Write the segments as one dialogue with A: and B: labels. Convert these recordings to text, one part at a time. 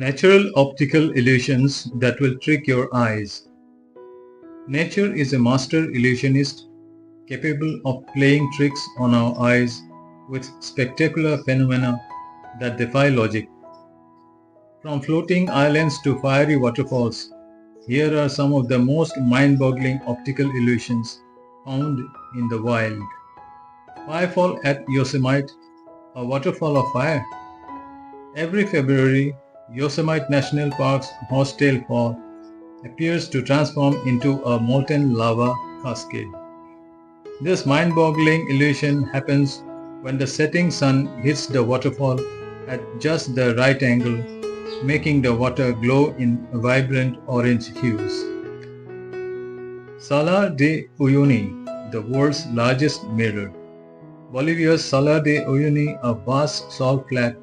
A: Natural optical illusions that will trick your eyes. Nature is a master illusionist capable of playing tricks on our eyes with spectacular phenomena that defy logic. From floating islands to fiery waterfalls, here are some of the most mind-boggling optical illusions found in the wild. Firefall at Yosemite, a waterfall of fire. Every February, Yosemite National Park's horsetail fall appears to transform into a molten lava cascade. This mind-boggling illusion happens when the setting sun hits the waterfall at just the right angle, making the water glow in vibrant orange hues. Sala de Uyuni, the world's largest mirror. Bolivia's Sala de Uyuni, a vast salt flat,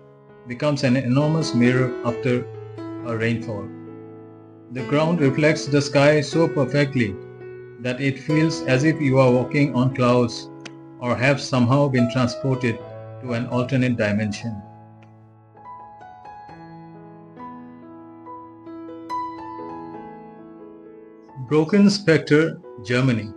A: becomes an enormous mirror after a rainfall. The ground reflects the sky so perfectly that it feels as if you are walking on clouds or have somehow been transported to an alternate dimension. Broken Spectre, Germany.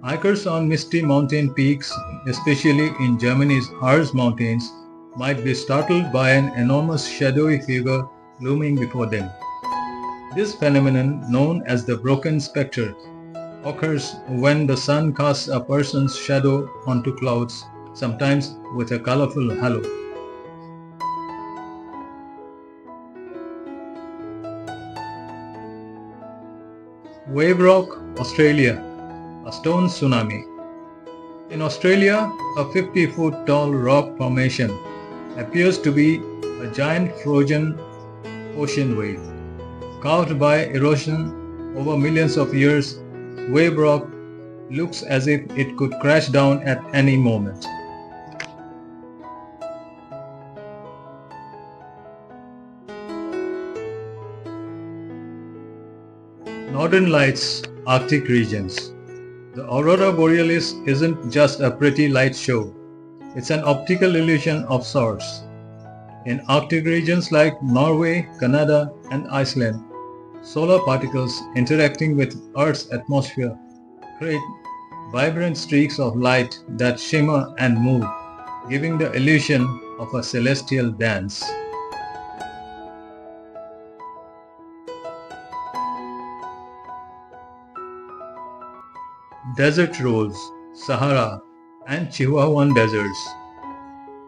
A: Hikers on misty mountain peaks, especially in Germany's Harz Mountains, might be startled by an enormous shadowy figure looming before them. This phenomenon, known as the broken spectre, occurs when the sun casts a person's shadow onto clouds, sometimes with a colorful halo. Wave Rock, Australia, a stone tsunami. In Australia, a 50-foot tall rock formation appears to be a giant frozen ocean wave. Carved by erosion over millions of years, Wave Rock looks as if it could crash down at any moment. Northern Lights, Arctic regions. The aurora borealis isn't just a pretty light show. It's an optical illusion of sorts. In Arctic regions like Norway, Canada, and Iceland, solar particles interacting with Earth's atmosphere create vibrant streaks of light that shimmer and move, giving the illusion of a celestial dance. Desert rose, Sahara, and Chihuahuan deserts.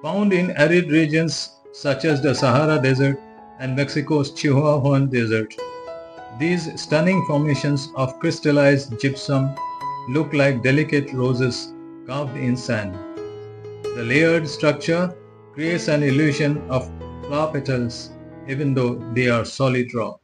A: Found in arid regions such as the Sahara Desert and Mexico's Chihuahuan Desert, these stunning formations of crystallized gypsum look like delicate roses carved in sand. The layered structure creates an illusion of flower petals even though they are solid rock.